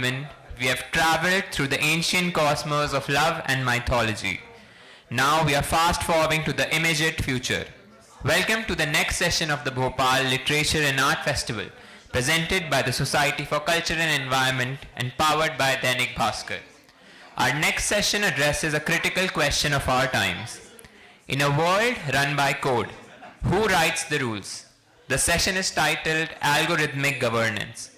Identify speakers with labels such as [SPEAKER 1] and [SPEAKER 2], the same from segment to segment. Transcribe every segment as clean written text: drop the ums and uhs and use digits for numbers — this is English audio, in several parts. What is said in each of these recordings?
[SPEAKER 1] We have traveled through the ancient cosmos of love and mythology. Now we are fast forwarding to the immediate future. Welcome to the next session of the Bhopal Literature and Art Festival, presented by the Society for Culture and Environment and powered by Dainik Bhaskar. Our next session addresses a critical question of our times. In a world run by code, who writes the rules? The session is titled Algorithmic Governance.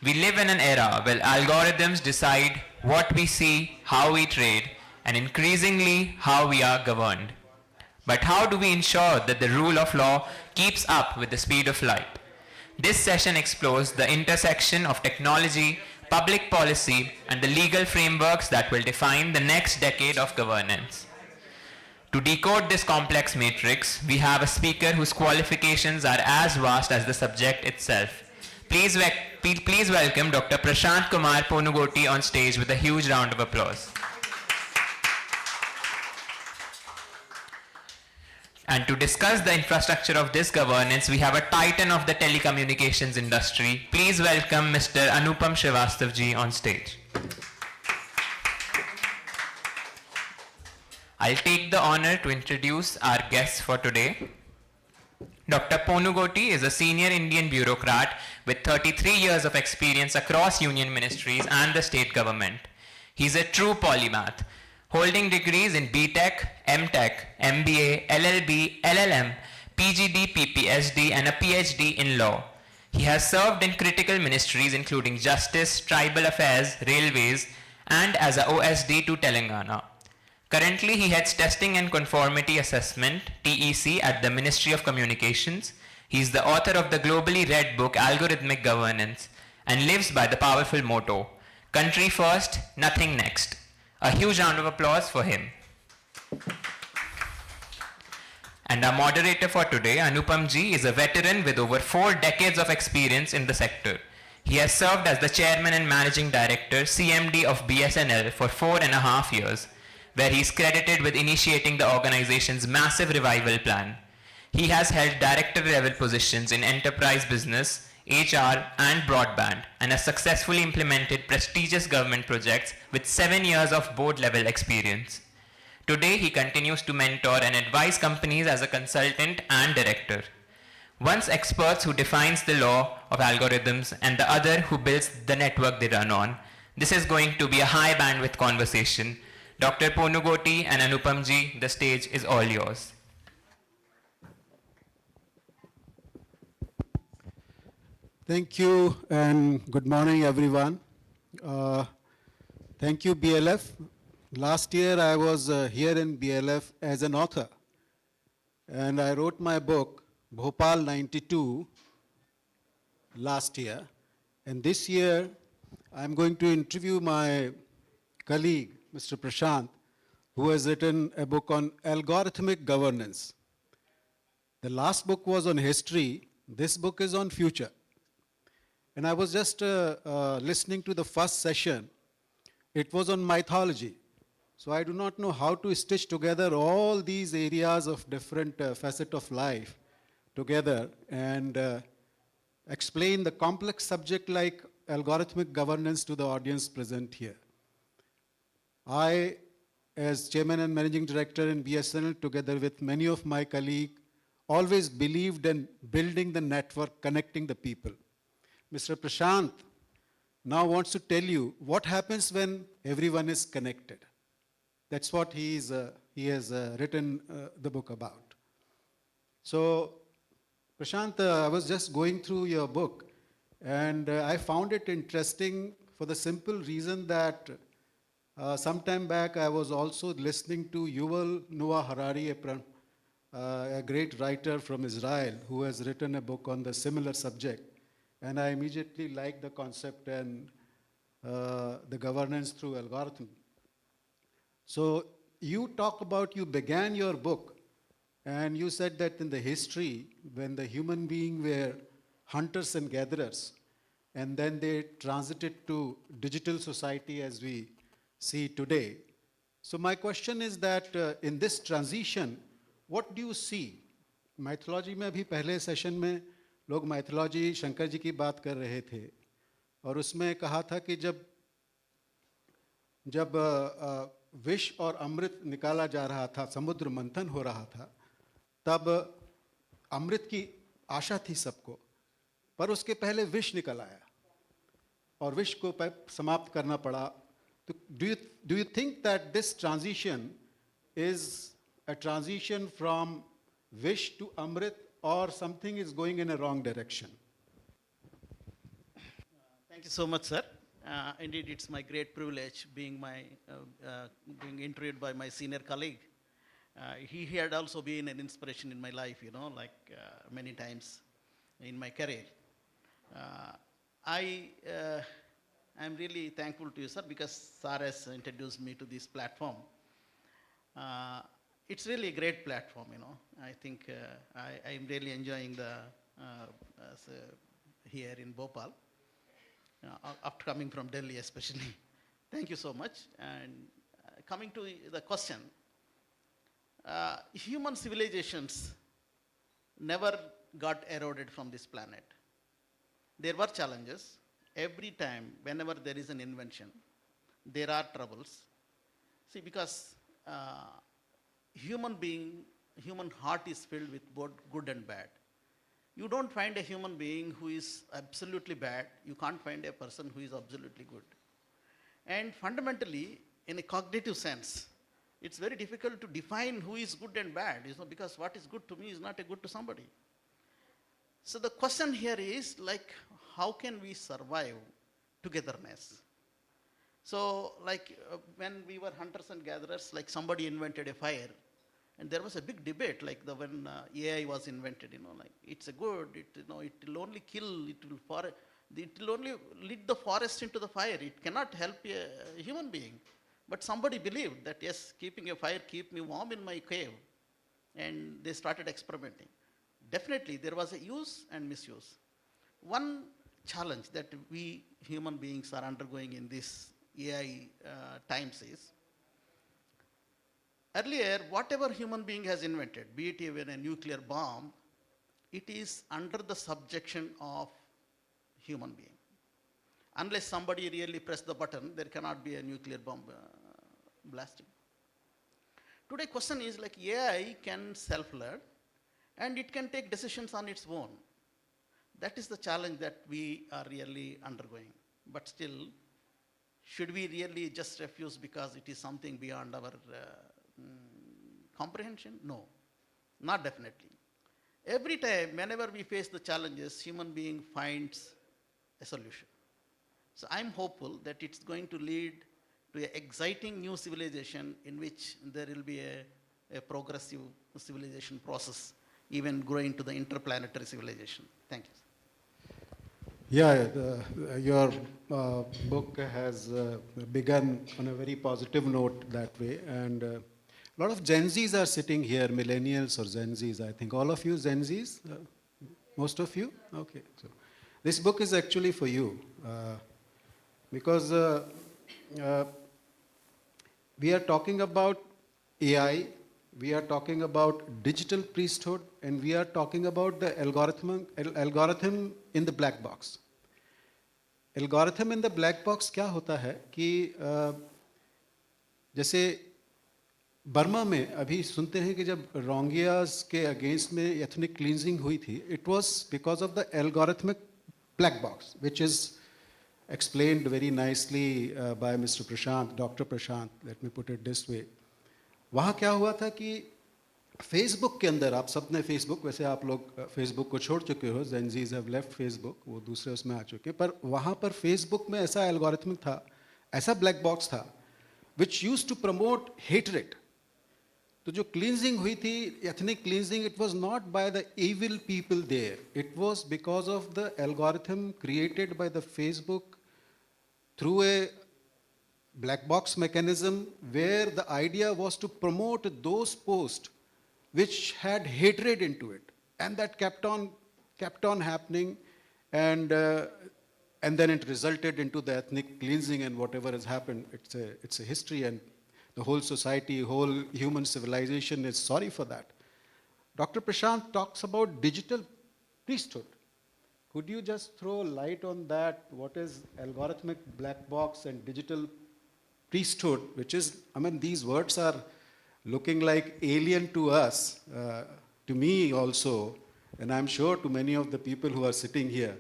[SPEAKER 1] We live in an era where algorithms decide what we see, how we trade, and increasingly how we are governed. But how do we ensure that the rule of law keeps up with the speed of light? This session explores the intersection of technology, public policy, and the legal frameworks that will define the next decade of governance. To decode this complex matrix, we have a speaker whose qualifications are as vast as the subject itself. Please welcome Dr. Prasanth Kumar Ponugoti on stage with a huge round of applause. And to discuss the infrastructure of this governance, we have a titan of the telecommunications industry. Please welcome Mr. Anupam Shrivastava ji on stage. I'll take the honor to introduce our guests for today. Dr. Ponugoti is a senior Indian bureaucrat with 33 years of experience across union ministries and the state government. He's a true polymath, holding degrees in BTech, MTech, MBA, LLB, LLM, PGD, PPSD, and a PhD in law. He has served in critical ministries including Justice, Tribal Affairs, Railways, and as a OSD to Telangana. Currently, he heads Testing and Conformity Assessment, TEC, at the Ministry of Communications. He is the author of the globally read book Algorithmic Governance and lives by the powerful motto, Country First, Nothing Next. A huge round of applause for him. And our moderator for today, Anupam ji, is a veteran with over 4 decades of experience in the sector. He has served as the Chairman and Managing Director, CMD of BSNL for 4.5 years, where he is credited with initiating the organization's massive revival plan. He has held director-level positions in enterprise business, HR, and broadband, and has successfully implemented prestigious government projects with 7 years of board-level experience. Today, he continues to mentor and advise companies as a consultant and director. One's experts who defines the law of algorithms and the other who builds the network they run on. This is going to be a high bandwidth conversation. Dr. Ponugoti and Anupam ji, the stage is all yours.
[SPEAKER 2] Thank you and good morning everyone. Thank you BLF. Last year I was here in BLF as an author and I wrote my book Bhopal 92 last year, and this year I'm going to interview my colleague Mr. Prasanth, who has written a book on algorithmic governance. The last book was on history, this book is on future. And I was just listening to the first session. It was on mythology. So I do not know how to stitch together all these areas of different facets of life together and explain the complex subject like algorithmic governance to the audience present here. I, as Chairman and Managing Director in BSNL, together with many of my colleagues, always believed in building the network, connecting the people. Mr. Prasanth now wants to tell you what happens when everyone is connected. That's what he has written the book about. So, Prasanth, I was just going through your book and I found it interesting for the simple reason that some time back I was also listening to Yuval Noah Harari, a great writer from Israel who has written a book on the similar subject. And I immediately liked the concept and the governance through algorithm. So you talk about, you began your book and you said that in the history, when the human beings were hunters and gatherers, and then they transited to digital society as we see today. So my question is that in this transition, what do you see? Mythology में भी पहले session में लोग mythology Shankar ji की बात कर रहे थे और उसमें कहा था कि जब जब विष और अमृत निकाला जा रहा था, समुद्र मंथन हो रहा था, तब अमृत की आशा थी सबको, पर उसके पहले विष निकल आया और विष को समाप्त करना पड़ा. तो do you think that this transition is a transition from wish to amrit, or something is going in a wrong direction?
[SPEAKER 3] Thank you so much, sir. Indeed, it's my great privilege being interviewed by my senior colleague. He had also been an inspiration in my life, many times in my career. I'm really thankful to you, sir, because sir has introduced me to this platform. It's really a great platform, I think I'm really enjoying here in Bhopal. After coming from Delhi especially. Thank you so much. And coming to the question, human civilizations never got eroded from this planet. There were challenges. Every time, whenever there is an invention, there are troubles. See, because human heart is filled with both good and bad. You don't find a human being who is absolutely bad. You can't find a person who is absolutely good. And fundamentally, in a cognitive sense, it's very difficult to define who is good and bad, because what is good to me is not a good to somebody. So the question here is how can we survive togetherness? So when we were hunters and gatherers, somebody invented a fire. And there was a big debate, when AI was invented, it's a good, it will only kill, it will only lead the forest into the fire. It cannot help a human being. But somebody believed that, yes, keeping a fire keep me warm in my cave. And they started experimenting. Definitely, there was a use and misuse. One challenge that we human beings are undergoing in this AI times is, earlier, whatever human being has invented, be it even a nuclear bomb, it is under the subjection of human being. Unless somebody really press the button, there cannot be a nuclear bomb blasting. Today, question is AI can self-learn and it can take decisions on its own. That is the challenge that we are really undergoing. But still, should we really just refuse because it is something beyond our comprehension? No, not definitely. Every time, whenever we face the challenges, human being finds a solution. So I'm hopeful that it's going to lead to an exciting new civilization in which there will be a progressive civilization process, even growing to the interplanetary civilization. Thank you.
[SPEAKER 2] Yeah, your book has begun on a very positive note that way, and a lot of Gen Zs are sitting here, millennials or Gen Zs, I think. All of you Gen Zs? Most of you? Okay. So this book is actually for you, because we are talking about AI, we are talking about digital priesthood, and we are talking about the algorithm in the black box. Algorithm in the black box क्या होता है कि जैसे Burma में अभी सुनते हैं कि जब रोंगियास के अगेंस्ट में एथनिक क्लींजिंग हुई थी, it was because of the algorithmic black box, which is explained very nicely by Mr. Prasanth, Dr. Prasanth, let me put it this way. वहाँ क्या हुआ था कि फेसबुक के अंदर, आप सब ने फेसबुक, वैसे आप लोग फेसबुक को छोड़ चुके हो, Gen Zs have left Facebook, वो दूसरे उसमें आ चुके, पर वहाँ पर फेसबुक में ऐसा एल्गोरिथमिक था, ऐसा ब्लैक बॉक्स था, which used to promote hatred. तो जो क्लींजिंग हुई थी, ethnic cleansing, it was not by the evil people there, it was because of the algorithm created by the Facebook through a black box mechanism where the idea was to promote those posts which had hatred into it, and that kept on happening, and then it resulted into the ethnic cleansing, and whatever has happened, it's a history, and the whole society, whole human civilization is sorry for that. Dr. Prasanth talks about digital priesthood. Could you just throw light on that? What is algorithmic black box and digital priesthood, which is, I mean, these words are looking like alien to us, to me also, and I'm sure to many of the people who are sitting here.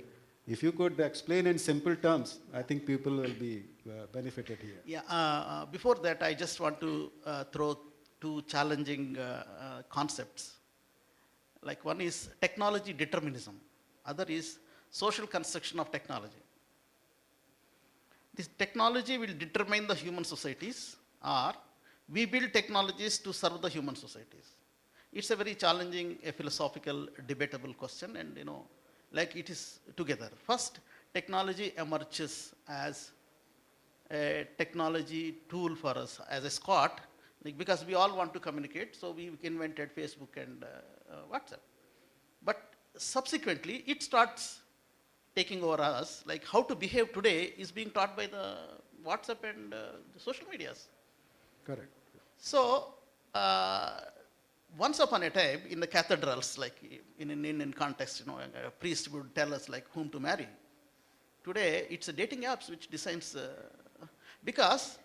[SPEAKER 2] If you could explain in simple terms, I think people will be benefited here.
[SPEAKER 3] Yeah, before that, I just want to throw two challenging concepts. Like one is technology determinism, other is social construction of technology. This technology will determine the human societies, or we build technologies to serve the human societies. It's a very challenging, a philosophical, debatable question, and like it is together. First, technology emerges as a technology tool for us as a Scot, like because we all want to communicate, so we invented Facebook and WhatsApp. But subsequently, it starts taking over us. Like how to behave today is being taught by the WhatsApp and the social medias.
[SPEAKER 2] Correct.
[SPEAKER 3] So, once upon a time, in the cathedrals, like in an Indian context, a priest would tell us like whom to marry. Today, it's a dating apps which designs, because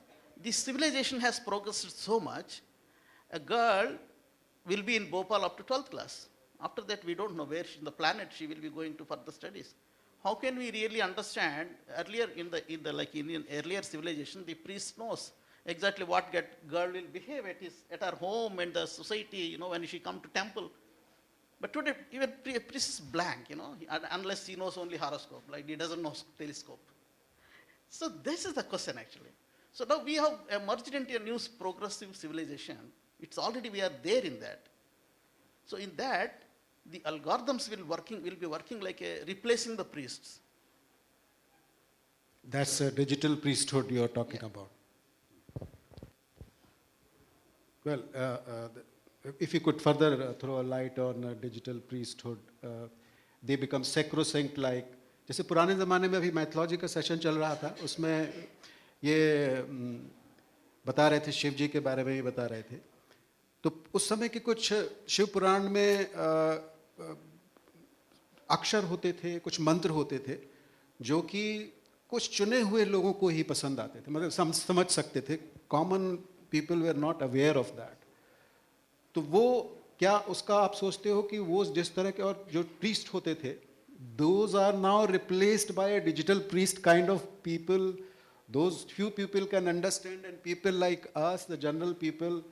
[SPEAKER 3] the civilization has progressed so much. A girl will be in Bhopal up to 12th class. After that, we don't know where in the planet she will be going to further studies. How can we really understand? Earlier in the like in earlier civilization, the priest knows exactly what girl will behave at her home and the society, when she come to temple. But today, even a priest is blank, unless he knows only horoscope, like he doesn't know telescope. So this is the question actually. So now we have emerged into a new progressive civilization. It's already, we are there in that. So in that, the algorithms will be working like replacing the priests.
[SPEAKER 2] That's a digital priesthood you're talking about. Well, if you could further throw a light on digital priesthood, they become sacrosanct like, जैसे पुराने ज़माने में अभी mythology का session चल रहा था, उसमें ये बता रहे थे, शिव जी के बारे में ही बता रहे थे. तो उस समय के कुछ शिव पुराण में अक्षर होते थे, कुछ मंत्र होते थे, जो कि कुछ चुने हुए लोगों को ही पसंद आते थे, मतलब समझ सकते थे. Common people were not aware of that. तो वो क्या उसका आप सोचते हो कि वो जिस तरह के और जो प्रीस्ट होते थे, those are now replaced by a digital priest kind of people? Those few people can understand, and people like us, the general people,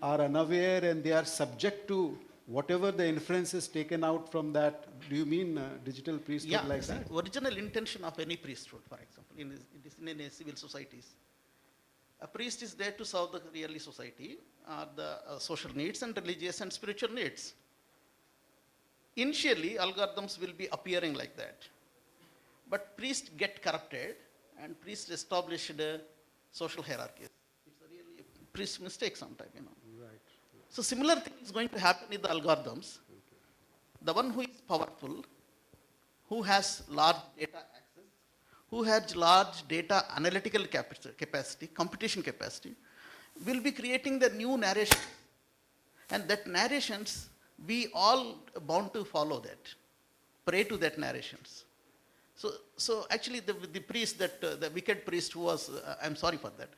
[SPEAKER 2] are unaware and they are subject to whatever the inference is taken out from that. Do you mean digital priesthood like that?
[SPEAKER 3] Original intention of any priesthood, for example, in a civil societies, a priest is there to serve the really society, the social needs and religious and spiritual needs. Initially, algorithms will be appearing like that. But priests get corrupted and priests established social hierarchies. It's a really a priest mistake sometimes,
[SPEAKER 2] Right.
[SPEAKER 3] So similar thing is going to happen with the algorithms. Okay. The one who is powerful, who has large data access, who has large data analytical capacity, computation capacity, will be creating the new narrations. And that narrations, we all bound to follow that, pray to that narrations. So actually the priest, the wicked priest who was, I'm sorry for that.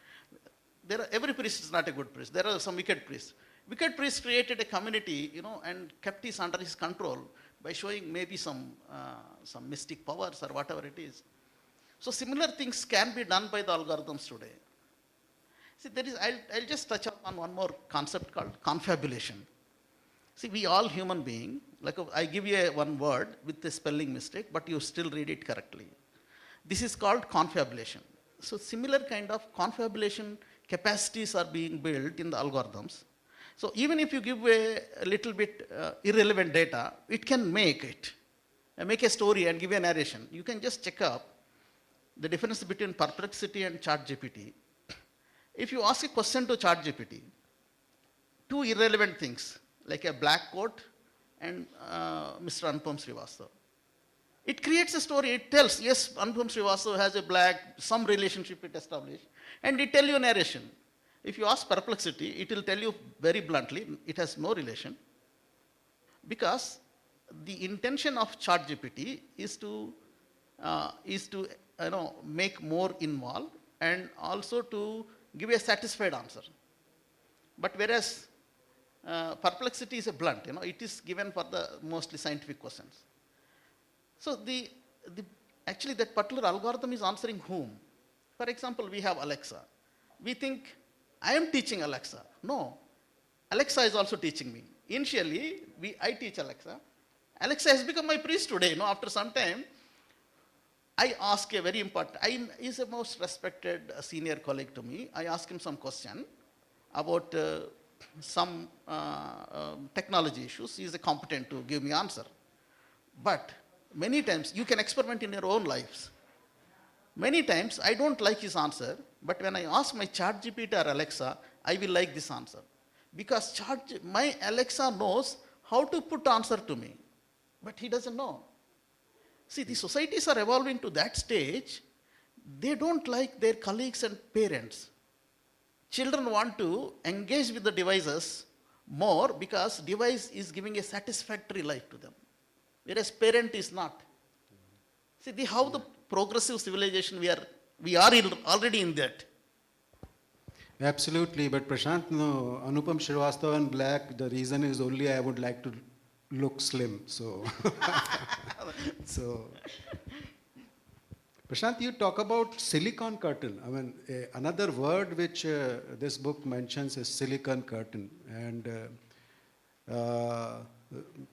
[SPEAKER 3] Every priest is not a good priest. There are some wicked priests. Wicked priests created a community, and kept it under his control by showing maybe some mystic powers or whatever it is. So similar things can be done by the algorithms today. See, I'll just touch on one more concept called confabulation. See, we all human being, like I give you one word with a spelling mistake, but you still read it correctly. This is called confabulation. So similar kind of confabulation capacities are being built in the algorithms. So even if you give a little bit irrelevant data, it can make a story and give a narration. You can just check up the difference between Perplexity and ChatGPT. If you ask a question to ChatGPT, two irrelevant things, like a black coat and Mr. Anupam Shrivastava. It creates a story. It tells, yes, Anupam Shrivastava has a some relationship it established, and it tells you a narration. If you ask Perplexity, it will tell you very bluntly, it has no relation, because the intention of ChatGPT is to make more involved and also to give a satisfied answer. But whereas perplexity is a blunt, it is given for the mostly scientific questions. So actually that particular algorithm is answering whom? For example, we have Alexa. We think, I am teaching Alexa. No, Alexa is also teaching me. Initially, I teach Alexa. Alexa has become my priest today. After some time, I ask a very important, he's a most respected senior colleague to me. I ask him some question about some technology issues. He is competent to give me answer. But many times, you can experiment in your own lives. Many times, I don't like his answer, but when I ask my ChatGPT or Alexa, I will like this answer. Because my Alexa knows how to put answer to me, but he doesn't know. See, the societies are evolving to that stage. They don't like their colleagues and parents. Children want to engage with the devices more because device is giving a satisfactory life to them, whereas parent is not. See, how the progressive civilization we are already in that.
[SPEAKER 2] Absolutely, but Prashant, no, Anupam Shrivastava in black, the reason is only I would like to look slim, so. So, Prashant, you talk about silicon curtain. I mean, another word which this book mentions is silicon curtain. And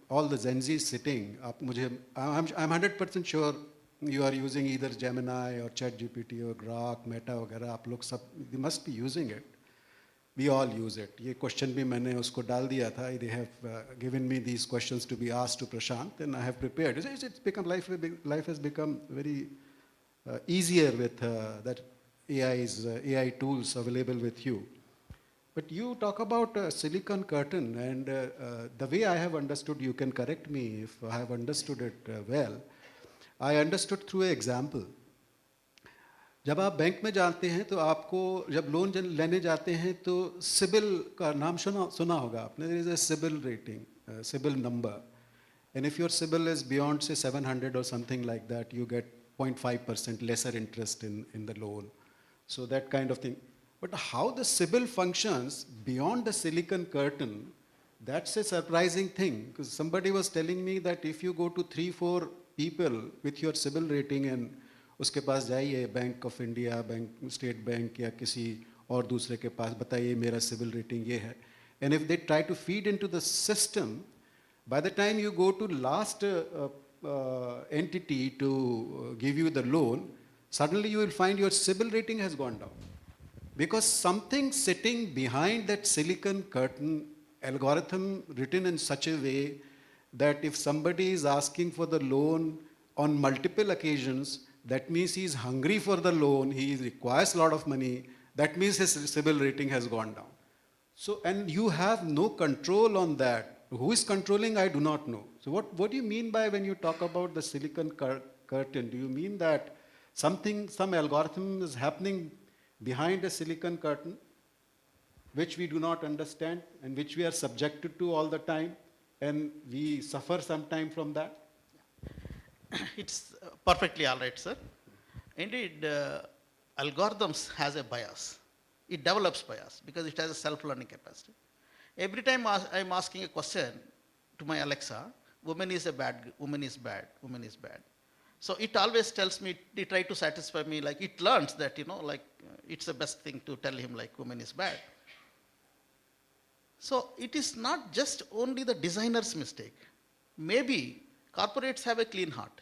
[SPEAKER 2] all the Gen Z sitting, I'm 100% sure you are using either Gemini or ChatGPT or Grok, Meta, वगैरह आप लोग सब, you must be using it. We all use it. ये question भी मैंने उसको डाल दिया था. They have given me these questions to be asked to Prashant, and I have prepared. It's become life has become very easier with that AI tools available with you. But you talk about silicon curtain, and the way I have understood, you can correct me if I have understood it well. I understood through an example. जब आप bank में जाते हैं तो आपको जब loan लेने जाते हैं तो सिबिल का नाम सुना होगा आपने. There is a CIBIL rating, CIBIL number, and if your CIBIL is beyond say 700 or something like that, you get 0.5% lesser interest in the loan. So that kind of thing. But how the sibyl functions beyond the silicon curtain, that's a surprising thing. Because somebody was telling me that if you go to 3-4 people with your sibyl rating and उसके पास जाइए bank of India, bank state bank या किसी और दूसरे के पास, बताइए मेरा CIBIL rating ये है. And if they try to feed into the system, by the time you go to last entity to give you the loan, suddenly you will find your CIBIL rating has gone down. Because something sitting behind that silicon curtain algorithm written in such a way that if somebody is asking for the loan on multiple occasions, that means he is hungry for the loan, he requires a lot of money, that means his CIBIL rating has gone down. So, and you have no control on that. Who is controlling, I do not know. So what do you mean by when you talk about the silicon curtain? Do you mean that some algorithm is happening behind a silicon curtain, which we do not understand and which we are subjected to all the time, and we suffer sometime from that?
[SPEAKER 3] It's perfectly all right, sir. Indeed, algorithms has a bias. It develops bias because it has a self-learning capacity. Every time I'm asking a question to my Alexa, woman is bad, woman is bad. So it always tells me, it tries to satisfy me, like it learns that, it's the best thing to tell him like woman is bad. So it is not just only the designer's mistake. Maybe corporates have a clean heart.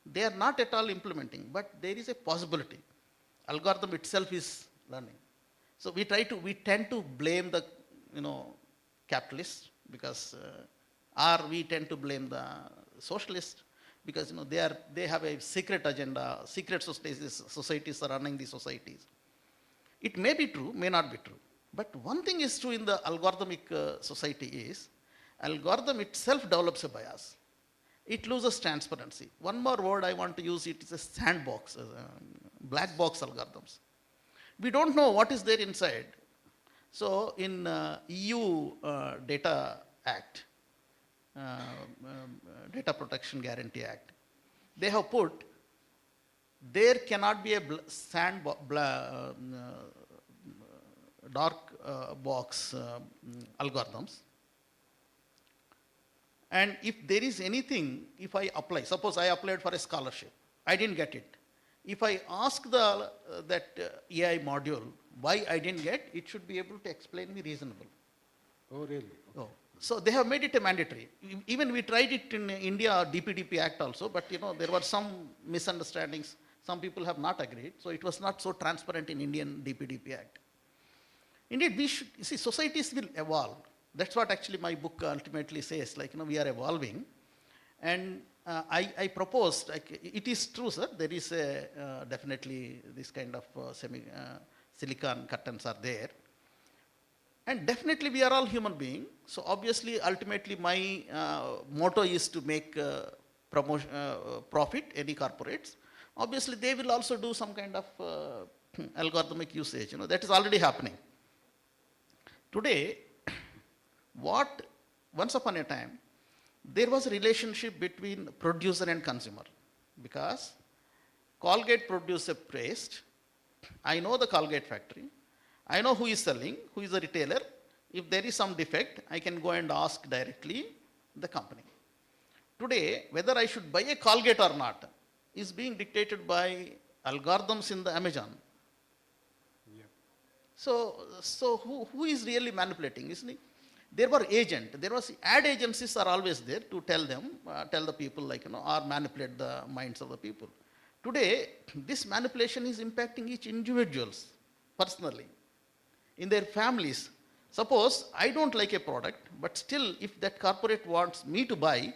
[SPEAKER 3] They are not at all implementing, but there is a possibility. Algorithm itself is learning. So we tend to blame the, capitalists because, or we tend to blame the socialists because, they have a secret agenda, secret societies are running the societies. It may be true, may not be true. But one thing is true in the algorithmic society is, algorithm itself develops a bias. It loses transparency. One more word I want to use, it is a sandbox, black box algorithms. We don't know what is there inside. So in EU Data Act, Data Protection Guarantee Act, they have put, dark box algorithms. And if there is anything, if I apply, suppose I applied for a scholarship, I didn't get it. If I ask that AI module why I didn't get, it should be able to explain me reasonable.
[SPEAKER 2] Oh, really?
[SPEAKER 3] Oh. So they have made it a mandatory. Even we tried it in India DPDP Act also, but there were some misunderstandings. Some people have not agreed. So it was not so transparent in Indian DPDP Act. Indeed, we should, you see, societies will evolve. That's what actually my book ultimately says, we are evolving. And I proposed, it is true, sir, there is definitely this kind of silicon curtains are there. And definitely we are all human beings. So obviously, ultimately my motto is to make profit, any corporates. Obviously, they will also do some kind of algorithmic usage. That is already happening. Today, once upon a time, there was a relationship between producer and consumer. Because Colgate produces a paste. I know the Colgate factory. I know who is selling, who is the retailer. If there is some defect, I can go and ask directly the company. Today, whether I should buy a Colgate or not is being dictated by algorithms in the Amazon.
[SPEAKER 2] Yeah.
[SPEAKER 3] So who is really manipulating, isn't it? There were agents. There was ad agencies are always there to tell them, tell the people or manipulate the minds of the people. Today, this manipulation is impacting each individuals personally, in their families. Suppose I don't like a product, but still if that corporate wants me to buy,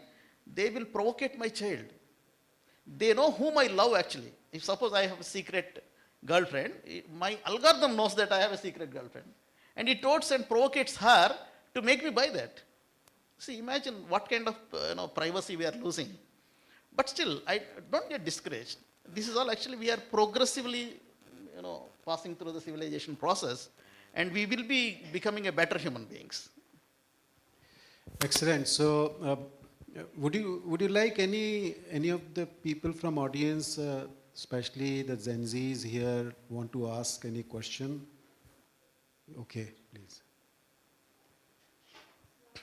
[SPEAKER 3] they will provocate my child. They know whom I love actually. If suppose I have a secret girlfriend, my algorithm knows that I have a secret girlfriend. And it totes and provocates her to make me buy that. See, imagine what kind of privacy we are losing. But still, I don't get discouraged. This is all actually we are progressively passing through the civilization process, and we will be becoming a better human beings.
[SPEAKER 2] Excellent. So, would you like any of the people from audience, especially the Gen Zs here, want to ask any question? Okay, please.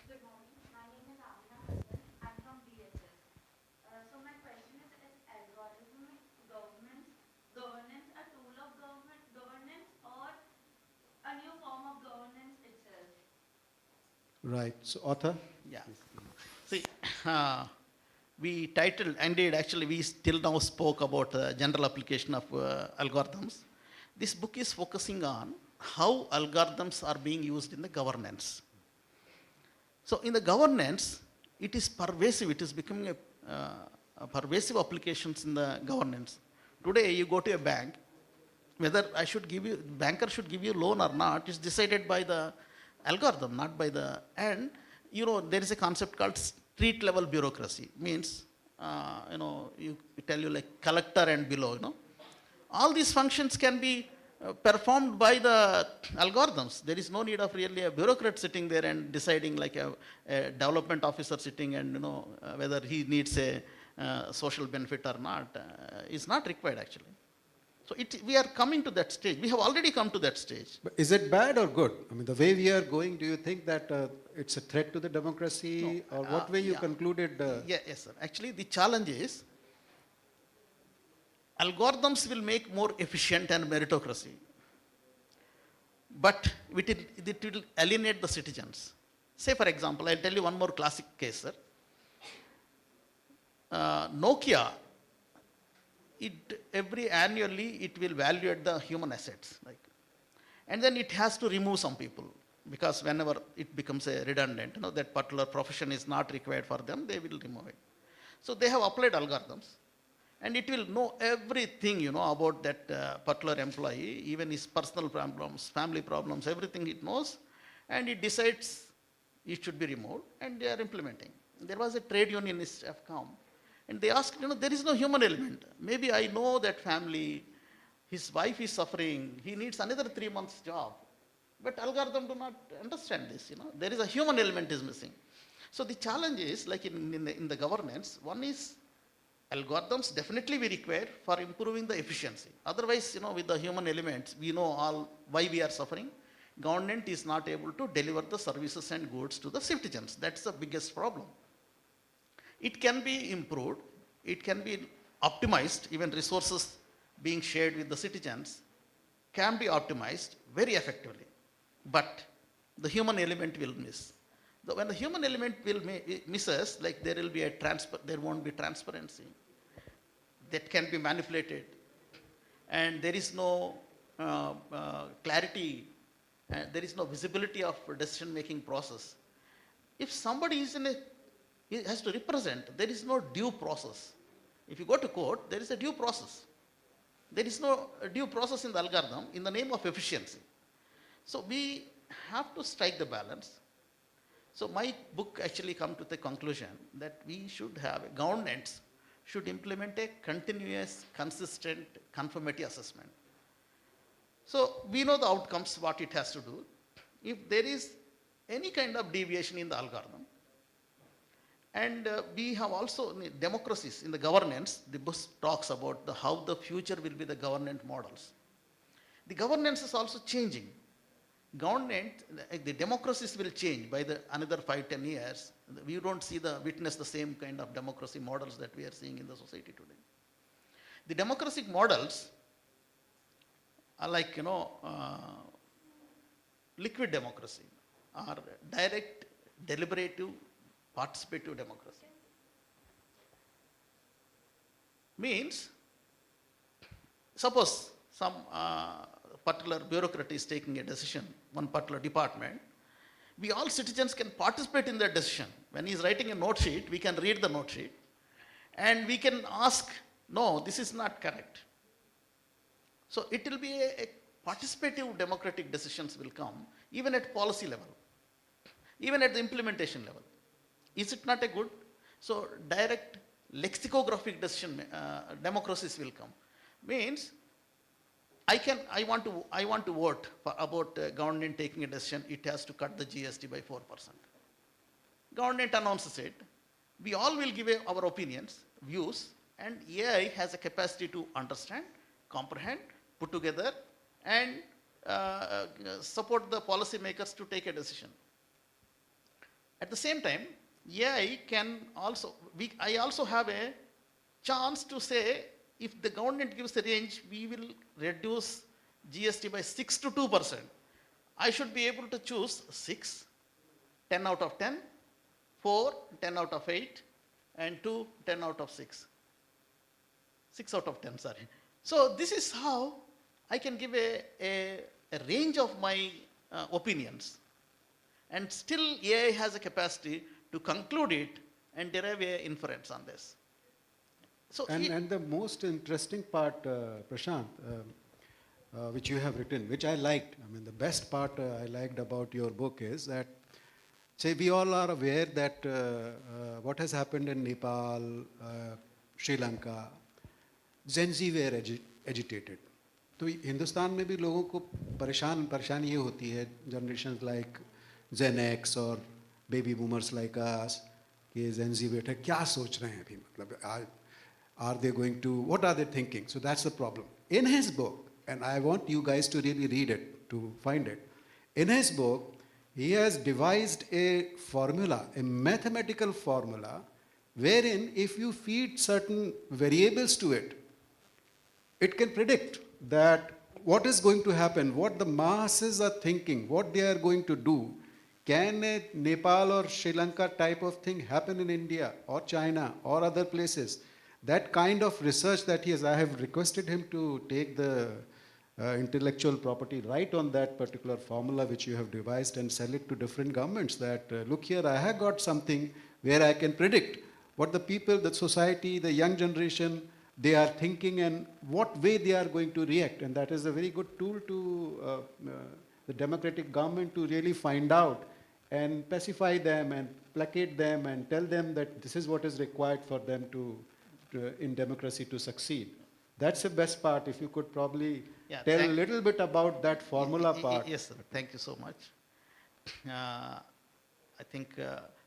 [SPEAKER 4] Good morning. My name is Amina Hassan. I'm from BHS. So my question is algorithmic governance a tool of governance or a new form of governance itself?
[SPEAKER 2] Right. So, author?
[SPEAKER 3] Yeah. See, we titled, indeed, actually, we still now spoke about the general application of algorithms. This book is focusing on how algorithms are being used in the governance. So, in the governance, it is pervasive. It is becoming a pervasive applications in the governance. Today, you go to a bank, whether banker should give you loan or not is decided by the algorithm, not by the, and there is a concept called street level bureaucracy. Means, you tell you like collector and below, all these functions can be performed by the algorithms. There is no need of really a bureaucrat sitting there and deciding like a development officer sitting and whether he needs a social benefit or not is not required actually. So we are coming to that stage. We have already come to that stage.
[SPEAKER 2] But is it bad or good? I mean, the way we are going, do you think that it's a threat to the democracy, or what way you concluded?
[SPEAKER 3] Yes, sir. Actually, the challenge is algorithms will make more efficient and meritocracy, but it will alienate the citizens. Say, for example, I'll tell you one more classic case, sir. Nokia, every annually it will evaluate the human assets, and then it has to remove some people because whenever it becomes a redundant, that particular profession is not required for them, they will remove it. So they have applied algorithms, and it will know everything, about that particular employee, even his personal problems, family problems, everything it knows, and it decides it should be removed, and they are implementing. There was a trade unionist have come, and they asked, there is no human element. Maybe I know that family, his wife is suffering, he needs another 3 months job. But algorithm do not understand this, There is a human element is missing. So the challenge is, like in the governance, one is algorithms definitely we require for improving the efficiency. Otherwise, with the human elements, we know all why we are suffering. government is not able to deliver the services and goods to the citizens. That's the biggest problem. It can be improved, it can be optimized, even resources being shared with the citizens can be optimized very effectively. But the human element will miss. When the human element will misses, like there will be there won't be transparency. That can be manipulated, and there is no clarity, there is no visibility of decision-making process. If somebody is he has to represent, there is no due process. If you go to court, there is a due process. There is no due process in the algorithm in the name of efficiency. So we have to strike the balance. So my book actually come to the conclusion that we should have governance should implement a continuous, consistent conformity assessment. So we know the outcomes, what it has to do. If there is any kind of deviation in the algorithm, and we have also democracies in the governance, the book talks about how the future will be the governance models. The governance is also changing. Government, the democracies will change by the another 5-10 years. We don't witness the same kind of democracy models that we are seeing in the society today. The democratic models are like, liquid democracy or direct, deliberative, participative democracy. Means, suppose some particular bureaucrat is taking a decision, one particular department, we all citizens can participate in that decision. When he is writing a note sheet, we can read the note sheet and we can ask, no, this is not correct. So it will be a participative democratic decisions will come even at policy level, even at the implementation level. Is it not a good? So direct lexicographic decision democracies will come. Means I want to vote about government taking a decision. It has to cut the GST by 4%. Government announces it. We all will give our opinions, views, and AI has a capacity to understand, comprehend, put together, and support the policymakers to take a decision. At the same time, AI can also, I also have a chance to say, if the government gives a range, we will reduce GST by 6 to 2%. I should be able to choose 6, 10 out of 10, 4, 10 out of 8, and 2, 10 out of 6. 6 out of 10, sorry. So this is how I can give a range of my opinions. And still AI has a capacity to conclude it and derive an inference on this. So
[SPEAKER 2] and the most interesting part, Prashant, which you have written, which I liked, I mean the best part I liked about your book is that, say we all are aware that what has happened in Nepal, Sri Lanka, Gen Z were agitated. तो हिंदुस्तान में भी लोगों को परेशानी ये होती है, generations like Gen X और baby boomers like us, कि Gen Z बैठे क्या सोच रहे हैं अभी, मतलब are they going to, what are they thinking? So that's the problem. In his book, and I want you guys to really read it, to find it. In his book, he has devised a formula, a mathematical formula, wherein if you feed certain variables to it, it can predict that what is going to happen, what the masses are thinking, what they are going to do. Can a Nepal or Sri Lanka type of thing happen in India or China or other places? That kind of research that he has, I have requested him to take the intellectual property right on that particular formula which you have devised and sell it to different governments that, look here, I have got something where I can predict what the people, the society, the young generation, they are thinking and what way they are going to react. And that is a very good tool to the democratic government to really find out and pacify them and placate them and tell them that this is what is required for them to in democracy to succeed. That's the best part. If you could probably tell a little bit about that formula part.
[SPEAKER 3] Yes, sir. Thank you so much. I think,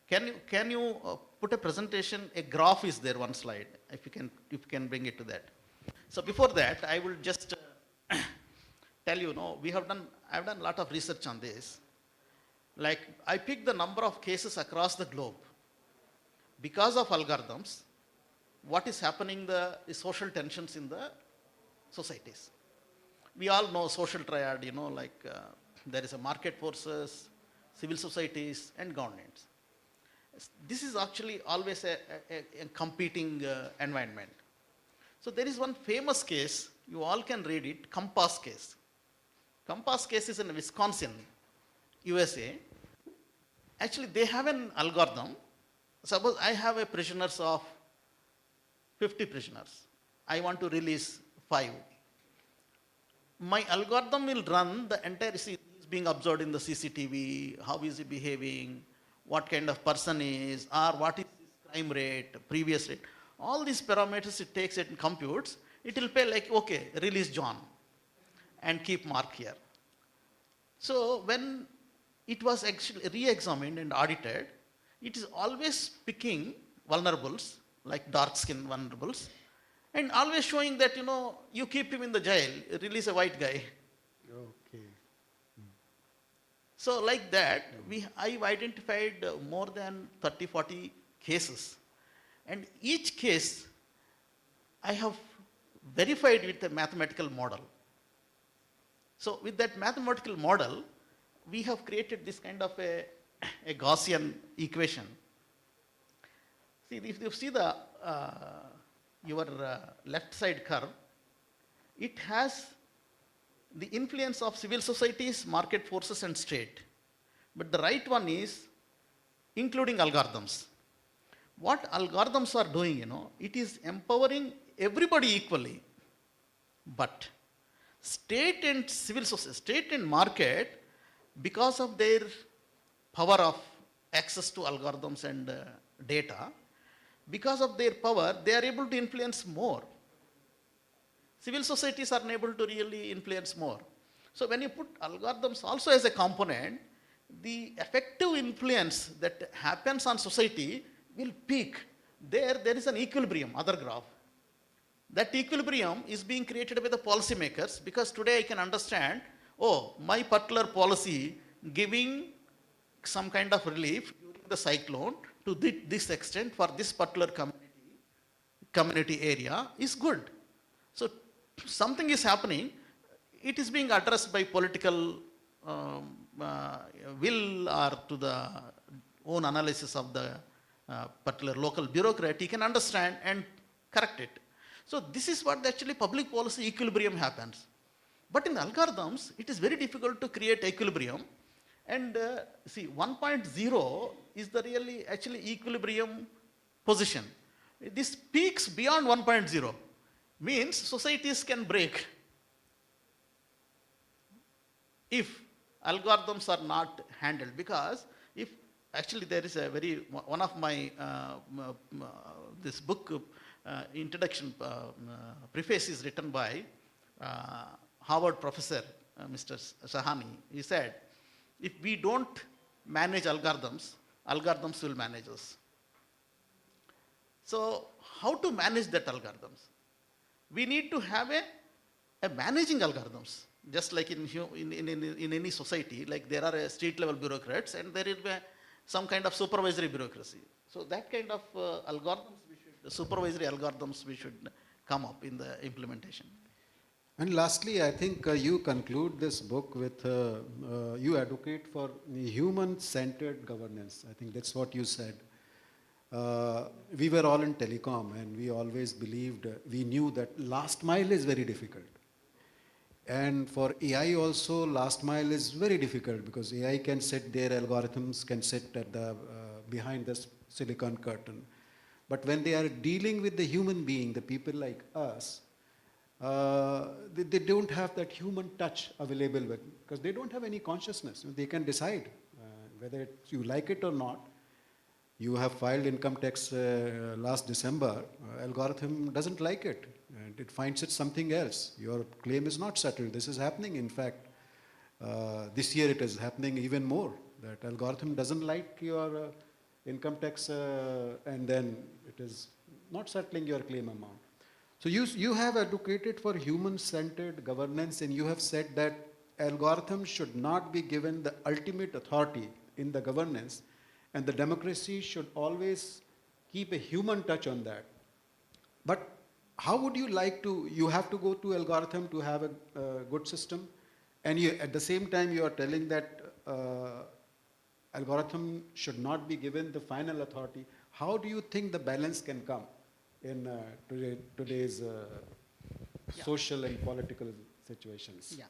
[SPEAKER 3] can you put a presentation, a graph is there, one slide, if you can bring it to that. So before that, I will just tell you, I've done a lot of research on this. Like, I picked the number of cases across the globe. Because of algorithms, what is happening, the social tensions in the societies. We all know social triad, there is a market forces, civil societies, and governments. This is actually always a competing environment. So there is one famous case, you all can read it, Compass case. Compass case is in Wisconsin, USA. Actually, they have an algorithm. Suppose I have a prisoners of 50 prisoners. I want to release 5. My algorithm will run the entire, see, is being observed in the CCTV, how is he behaving, what kind of person he is, or what is his crime rate, previous rate. All these parameters it takes, it computes, it will pay like, okay, release John and keep mark here. So when it was actually re-examined and audited, it is always picking vulnerables, like dark skin vulnerables, and always showing that, you keep him in the jail, release a white guy.
[SPEAKER 2] Okay.
[SPEAKER 3] So like that, I've identified more than 30, 40 cases. And each case, I have verified with a mathematical model. So with that mathematical model, we have created this kind of a Gaussian equation. See, if you see the your left side curve, it has the influence of civil societies, market forces, and state. But the right one is including algorithms. What algorithms are doing, it is empowering everybody equally. But state and civil society, state and market, because of their power of access to algorithms and data, because of their power, they are able to influence more. Civil societies are unable to really influence more. So when you put algorithms also as a component, the effective influence that happens on society will peak. There is an equilibrium, other graph. That equilibrium is being created by the policymakers, because today I can understand, my particular policy giving some kind of relief during the cyclone to this extent for this particular community area is good. So something is happening, it is being addressed by political will or to the own analysis of the particular local bureaucrat, he can understand and correct it. So this is what actually public policy equilibrium happens. But in algorithms, it is very difficult to create equilibrium. And see, 1.0 is the really actually equilibrium position. This peaks beyond 1.0, means societies can break if algorithms are not handled. Because if actually there is a one of my this book introduction preface is written by Harvard professor Mr. Sahani. He said, if we don't manage algorithms, algorithms will manage us. So how to manage that algorithms? We need to have a managing algorithms. Just like in any society, like there are street level bureaucrats and there is some kind of supervisory bureaucracy. So that kind of supervisory algorithms we should come up in the implementation.
[SPEAKER 2] And lastly, I think you conclude this book with, you advocate for human-centered governance. I think that's what you said. We were all in telecom and we always believed, we knew that last mile is very difficult. And for AI also, last mile is very difficult because AI can sit there, algorithms can sit at the behind this silicon curtain. But when they are dealing with the human being, the people like us, they don't have that human touch available because they don't have any consciousness. They can decide whether you like it or not. You have filed income tax last December. Algorithm doesn't like it. And it finds it something else. Your claim is not settled. This is happening. In fact, this year it is happening even more. That algorithm doesn't like your income tax and then it is not settling your claim amount. So you have advocated for human-centered governance, and you have said that algorithms should not be given the ultimate authority in the governance, and the democracy should always keep a human touch on that. But how would you like to, you have to go to algorithm to have a good system, and you, at the same time you are telling that algorithm should not be given the final authority. How do you think the balance can come in today's
[SPEAKER 3] Yeah.
[SPEAKER 2] social and political situations?
[SPEAKER 3] Yeah.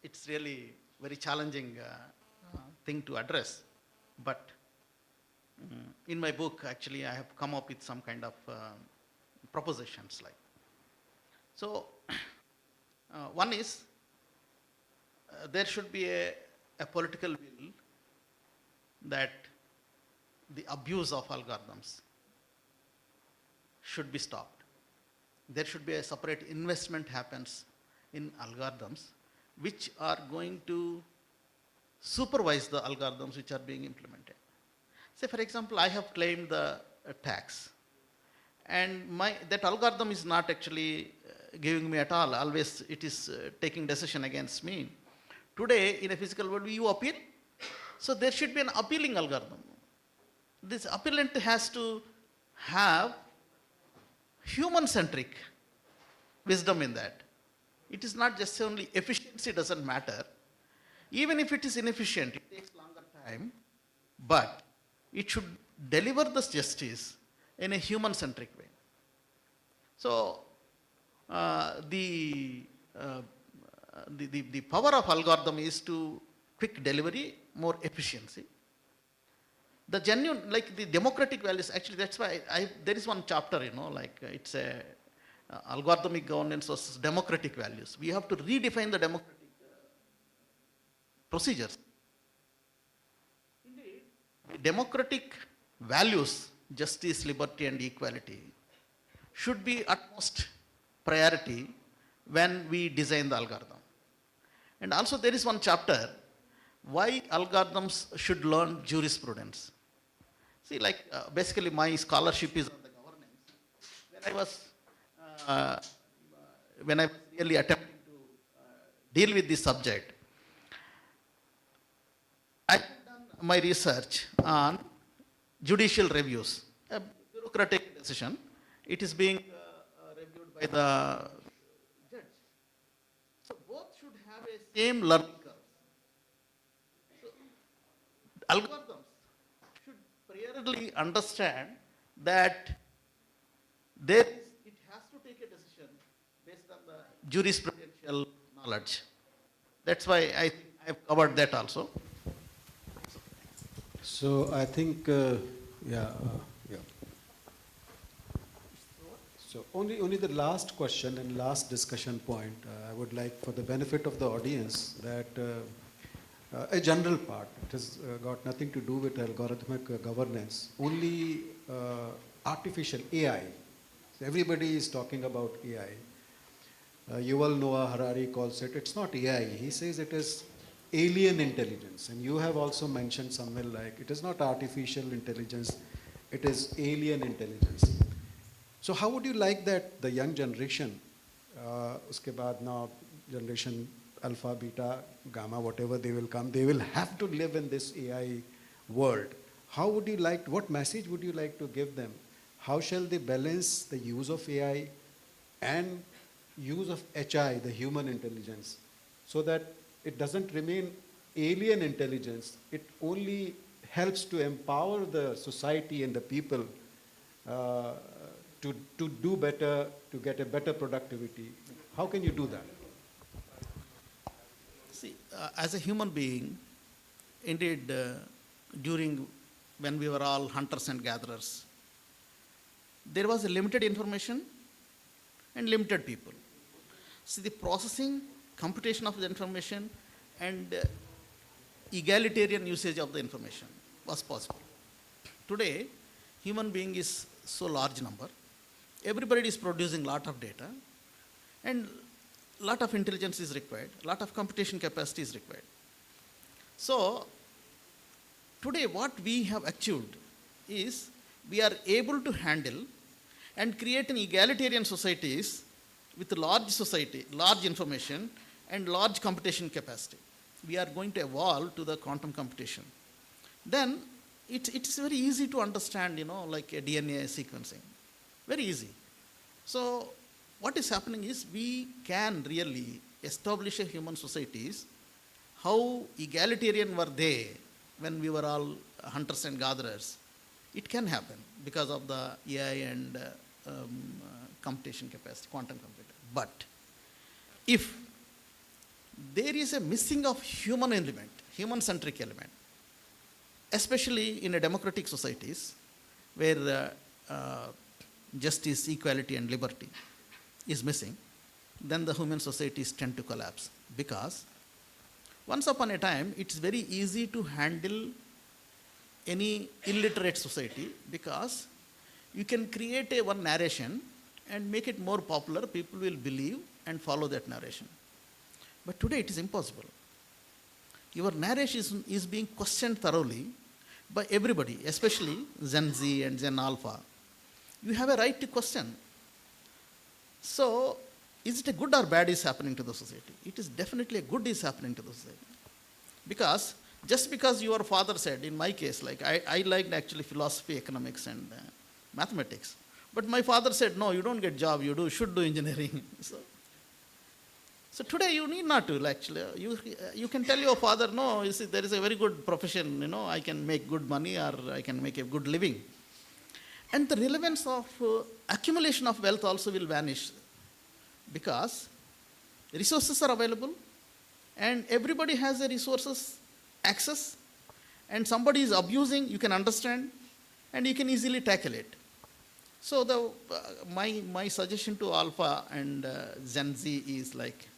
[SPEAKER 3] It's really very challenging thing to address. But in my book, actually, I have come up with some kind of propositions like. So, one is there should be a political will that the abuse of algorithms should be stopped. There should be a separate investment happens in algorithms which are going to supervise the algorithms which are being implemented. Say for example, I have claimed the tax and that algorithm is not actually giving me at all. Always it is taking decision against me. Today in a physical world you appeal. So there should be an appealing algorithm. This appellant has to have human-centric wisdom in that. It is not just only efficiency doesn't matter. Even if it is inefficient, it takes longer time, but it should deliver this justice in a human-centric way. So the power of algorithm is to quick delivery, more efficiency. The genuine, like the democratic values, actually that's why there is one chapter, like it's a algorithmic governance versus democratic values. We have to redefine the democratic procedures. Indeed, democratic values, justice, liberty and equality should be utmost priority when we design the algorithm. And also there is one chapter, why algorithms should learn jurisprudence. See, like basically my scholarship is on the governance. When I was really attempting to deal with this subject, I have done my research on judicial reviews, a bureaucratic decision. It is being reviewed by the judge. So both should have a same learning curve. So algorithms should priorly understand that it has to take a decision based on the jurisprudential knowledge. That's why I think I have covered that also.
[SPEAKER 2] So I think, yeah. So only the last question and last discussion point, I would like for the benefit of the audience that a general part, it has got nothing to do with algorithmic governance, only artificial AI. So everybody is talking about AI. Yuval Noah Harari calls it, it's not AI, he says it is alien intelligence. And you have also mentioned somewhere like, it is not artificial intelligence, it is alien intelligence. So how would you like that the young generation, uske baad now generation alpha, beta, gamma, whatever they will come, they will have to live in this AI world. How would you like, what message would you like to give them? How shall they balance the use of AI and use of HI, the human intelligence, so that it doesn't remain alien intelligence, it only helps to empower the society and the people to do better, to get a better productivity. How can you do that?
[SPEAKER 3] See, as a human being, indeed, when we were all hunters and gatherers, there was a limited information and limited people. See, the processing, computation of the information, and egalitarian usage of the information was possible. Today, human being is so large number. Everybody is producing lot of data, and lot of intelligence is required, lot of computation capacity is required. So, today what we have achieved is we are able to handle and create an egalitarian societies with large society, large information, and large computation capacity. We are going to evolve to the quantum computation. Then it is very easy to understand, like a DNA sequencing. Very easy. So what is happening is we can really establish a human societies. How egalitarian were they when we were all hunters and gatherers? It can happen because of the AI and computation capacity, quantum computer. But if there is a missing of human element, human-centric element, especially in a democratic societies where justice, equality, and liberty is missing, then the human societies tend to collapse. Because once upon a time, it's very easy to handle any illiterate society, because you can create one narration and make it more popular. People will believe and follow that narration. But today it is impossible. Your narration is being questioned thoroughly by everybody, especially Gen Z and Gen Alpha. You have a right to question. So, is it a good or bad is happening to the society? It is definitely a good is happening to the society. Because just because your father said, in my case, like I liked actually philosophy, economics, and mathematics. But my father said, no, you don't get job, you should do engineering. So today you need not to actually. You can tell your father, no, you see, there is a very good profession, I can make good money or I can make a good living. And the relevance of accumulation of wealth also will vanish, because resources are available and everybody has a resources access, and somebody is abusing, you can understand and you can easily tackle it. So my suggestion to Alpha and Gen Z is like,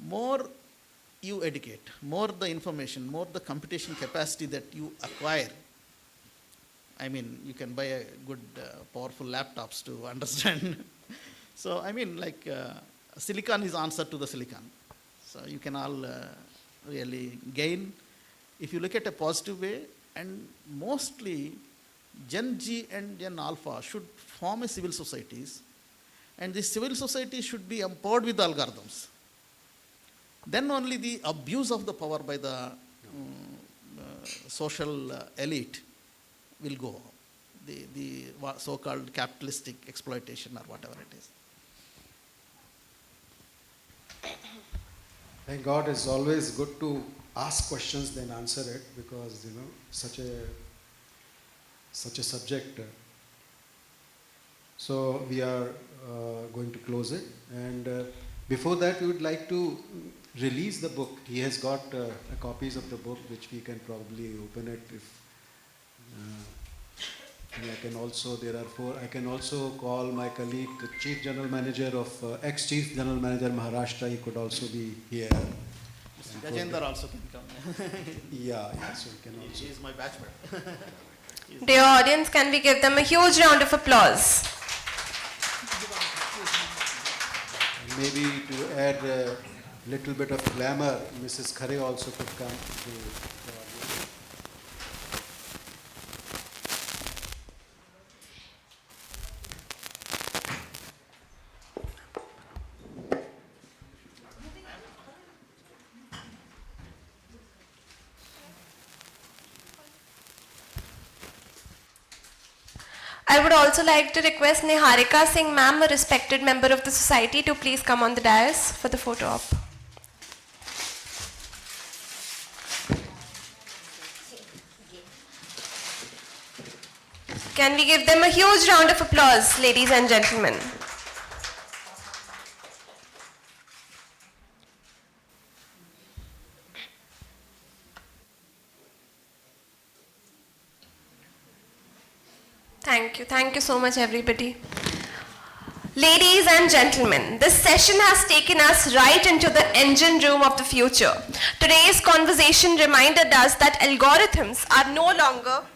[SPEAKER 3] more you educate, more the information, more the computation capacity that you acquire. I mean, you can buy a good, powerful laptops to understand. So, I mean, like, silicon is answer to the silicon. So, you can all really gain. If you look at a positive way, and mostly Gen G and Gen Alpha should form a civil societies, and the civil society should be empowered with algorithms. Then only the abuse of the power by the social elite will go. The so-called capitalistic exploitation or whatever it is.
[SPEAKER 2] Thank God, it's always good to ask questions then answer it, because such a subject. So we are going to close it, and before that we would like to release the book. He has got copies of the book which we can probably open it if. And I can also, there are 4, I can also call my colleague, the Chief General Manager of, ex-Chief General Manager Maharashtra, he could also be here.
[SPEAKER 3] Gajendra also can come.
[SPEAKER 2] Yeah, so he can also.
[SPEAKER 3] He is my batchmate.
[SPEAKER 5] Dear audience, can we give them a huge round of applause?
[SPEAKER 2] And maybe to add a little bit of glamour, Mrs. Khare also could come to the audience.
[SPEAKER 5] I would also like to request Niharika Singh ma'am, a respected member of the society, to please come on the dais for the photo op. Can we give them a huge round of applause, ladies and gentlemen? Thank you so much everybody. Ladies and gentlemen, this session has taken us right into the engine room of the future. Today's conversation reminded us that algorithms are no longer